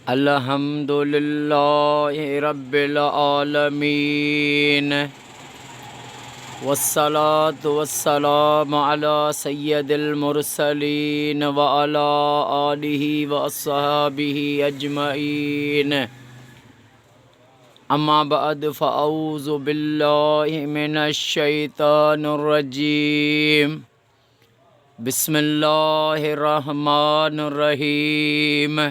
الحمد للہ رب العالمین والصلاة والسلام علی سید المرسلین وعلی آلہ واصحابہ اجمعین اما بعد فاعوذ باللہ من الشیطان الرجیم بسم اللہ الرحمن الرحیم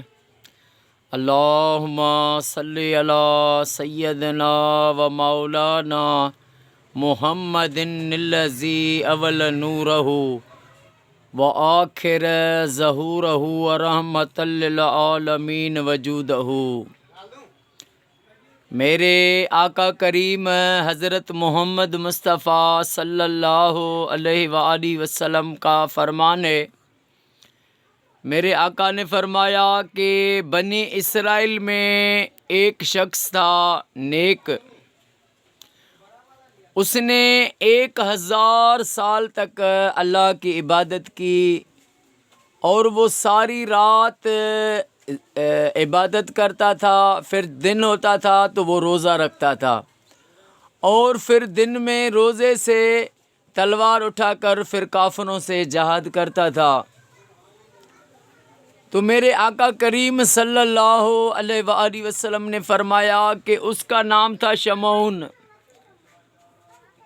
اللہم صلی علی سیدنا و مولانا محمد الذی اول نورہ و آخر ظہورہ و رحمت للعالمین وجودہ۔ میرے آقا کریم حضرت محمد مصطفیٰ صلی اللہ علیہ وآلہ وسلم کا فرمان ہے، میرے آقا نے فرمایا کہ بنی اسرائیل میں ایک شخص تھا نیک، اس نے 1000 سال تک اللہ کی عبادت کی اور وہ ساری رات عبادت کرتا تھا، پھر دن ہوتا تھا تو وہ روزہ رکھتا تھا اور پھر دن میں روزے سے تلوار اٹھا کر پھر کافروں سے جہاد کرتا تھا۔ تو میرے آقا کریم صلی اللہ علیہ وآلہ وسلم نے فرمایا کہ اس کا نام تھا شمعون۔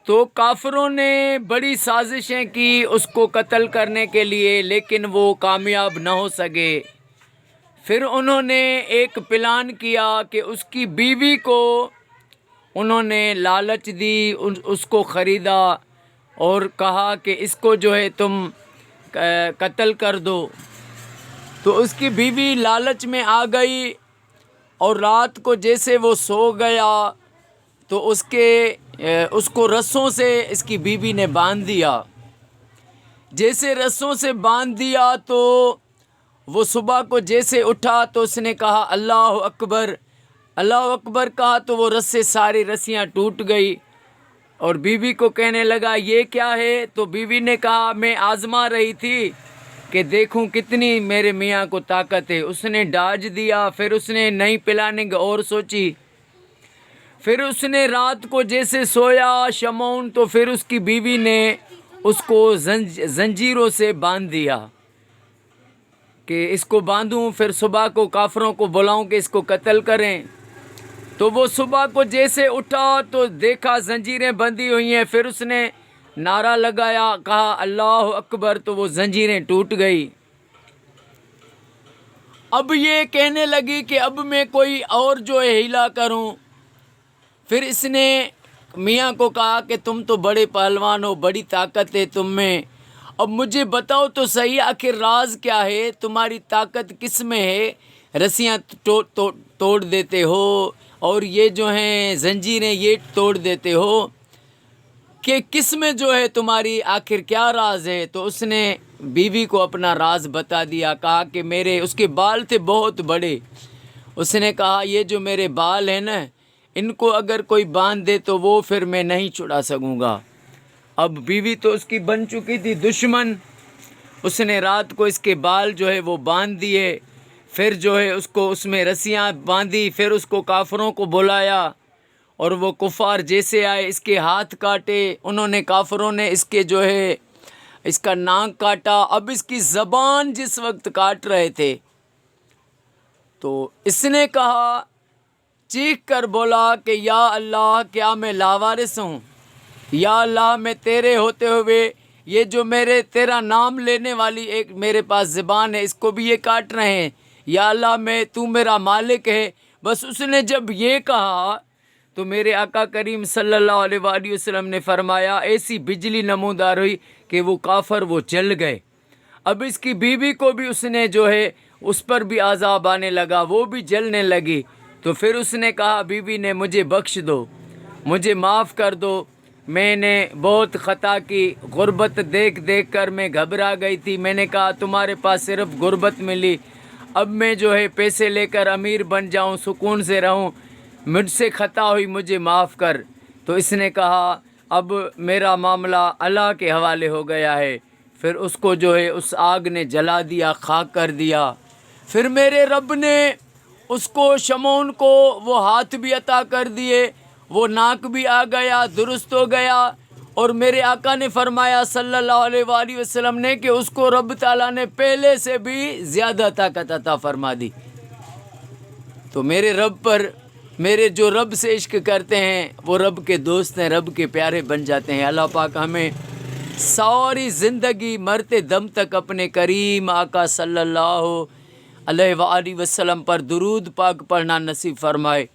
تو کافروں نے بڑی سازشیں کی اس کو قتل کرنے کے لیے، لیکن وہ کامیاب نہ ہو سکے۔ پھر انہوں نے ایک پلان کیا کہ اس کی بیوی کو انہوں نے لالچ دی، اس کو خریدا اور کہا کہ اس کو جو ہے تم قتل کر دو۔ تو اس کی بیوی لالچ میں آ گئی اور رات کو جیسے وہ سو گیا تو اس کو رسوں سے اس کی بیوی نے باندھ دیا۔ جیسے رسوں سے باندھ دیا تو وہ صبح کو جیسے اٹھا تو اس نے کہا اللہ اکبر، اللہ اکبر کہا تو وہ رسے ساری رسیاں ٹوٹ گئی اور بیوی کو کہنے لگا یہ کیا ہے؟ تو بیوی نے کہا میں آزما رہی تھی کہ دیکھوں کتنی میرے میاں کو طاقت ہے۔ اس نے ڈاج دیا، پھر اس نے نئی پلاننگ اور سوچی، پھر اس نے رات کو جیسے سویا شمعون تو پھر اس کی بیوی نے اس کو زنجیروں سے باندھ دیا کہ اس کو باندھوں پھر صبح کو کافروں کو بلاؤں کہ اس کو قتل کریں۔ تو وہ صبح کو جیسے اٹھا تو دیکھا زنجیریں بندھی ہوئی ہیں، پھر اس نے نعرہ لگایا، کہا اللہ اکبر تو وہ زنجیریں ٹوٹ گئی۔ اب یہ کہنے لگی کہ اب میں کوئی اور جو ہے ہیلا کروں۔ پھر اس نے میاں کو کہا کہ تم تو بڑے پہلوان ہو، بڑی طاقت ہے تم میں، اب مجھے بتاؤ تو صحیح آخر راز کیا ہے، تمہاری طاقت کس میں ہے؟ رسیاں توڑ دیتے ہو اور یہ جو ہیں زنجیریں یہ توڑ دیتے ہو، کہ کس میں جو ہے تمہاری آخر کیا راز ہے؟ تو اس نے بیوی کو اپنا راز بتا دیا، کہا کہ اس کے بال تھے بہت بڑے، اس نے کہا یہ جو میرے بال ہیں نا ان کو اگر کوئی باندھ دے تو وہ پھر میں نہیں چھڑا سکوں گا۔ اب بیوی تو اس کی بن چکی تھی دشمن، اس نے رات کو اس کے بال جو ہے وہ باندھ دیے، پھر جو ہے اس کو اس میں رسیاں باندھی، پھر اس کو کافروں کو بلایا اور وہ کفار جیسے آئے اس کے ہاتھ کاٹے، انہوں نے کافروں نے اس کے جو ہے اس کا ناک کاٹا۔ اب اس کی زبان جس وقت کاٹ رہے تھے تو اس نے کہا، چیخ کر بولا کہ یا اللہ کیا میں لاوارث ہوں؟ یا اللہ میں تیرے ہوتے ہوئے یہ جو تیرا نام لینے والی ایک میرے پاس زبان ہے اس کو بھی یہ کاٹ رہے ہیں، یا اللہ تو میرا مالک ہے۔ بس اس نے جب یہ کہا تو میرے آقا کریم صلی اللہ علیہ وآلہ وسلم نے فرمایا ایسی بجلی نمودار ہوئی کہ وہ کافر وہ جل گئے۔ اب اس کی بیوی کو بھی اس نے جو ہے اس پر بھی عذاب آنے لگا، وہ بھی جلنے لگی۔ تو پھر اس نے کہا بیوی نے مجھے بخش دو، مجھے معاف کر دو، میں نے بہت خطا کی، غربت دیکھ دیکھ کر میں گھبرا گئی تھی، میں نے کہا تمہارے پاس صرف غربت ملی، اب میں جو ہے پیسے لے کر امیر بن جاؤں، سکون سے رہوں، مجھ سے خطا ہوئی، مجھے معاف کر۔ تو اس نے کہا اب میرا معاملہ اللہ کے حوالے ہو گیا ہے۔ پھر اس کو جو ہے اس آگ نے جلا دیا، خاک کر دیا۔ پھر میرے رب نے اس کو شمعون کو وہ ہاتھ بھی عطا کر دیے، وہ ناک بھی آ گیا، درست ہو گیا، اور میرے آقا نے فرمایا صلی اللہ علیہ وآلہ وسلم نے کہ اس کو رب تعالیٰ نے پہلے سے بھی زیادہ طاقت عطا فرما دی۔ تو میرے رب پر، میرے جو رب سے عشق کرتے ہیں وہ رب کے دوست ہیں، رب کے پیارے بن جاتے ہیں۔ اللہ پاک ہمیں ساری زندگی مرتے دم تک اپنے کریم آقا صلی اللہ علیہ وآلہ وسلم پر درود پاک پڑھنا نصیب فرمائے،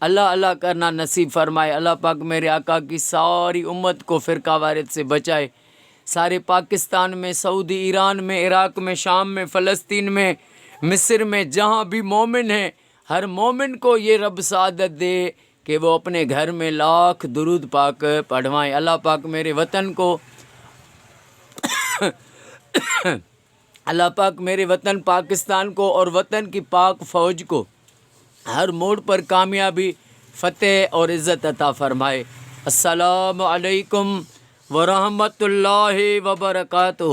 اللہ اللہ کرنا نصیب فرمائے۔ اللہ پاک میرے آقا کی ساری امت کو فرقہ وارث سے بچائے، سارے پاکستان میں، سعودی ایران میں، عراق میں، شام میں، فلسطین میں، مصر میں، جہاں بھی مومن ہیں، ہر مومن کو یہ رب سعادت دے کہ وہ اپنے گھر میں لاکھ درود پاک پڑھوائیں۔ اللہ پاک میرے وطن کو اللہ پاک میرے وطن پاکستان کو اور وطن کی پاک فوج کو ہر موڑ پر کامیابی، فتح اور عزت عطا فرمائے۔ السلام علیکم ورحمۃ اللہ وبرکاتہ۔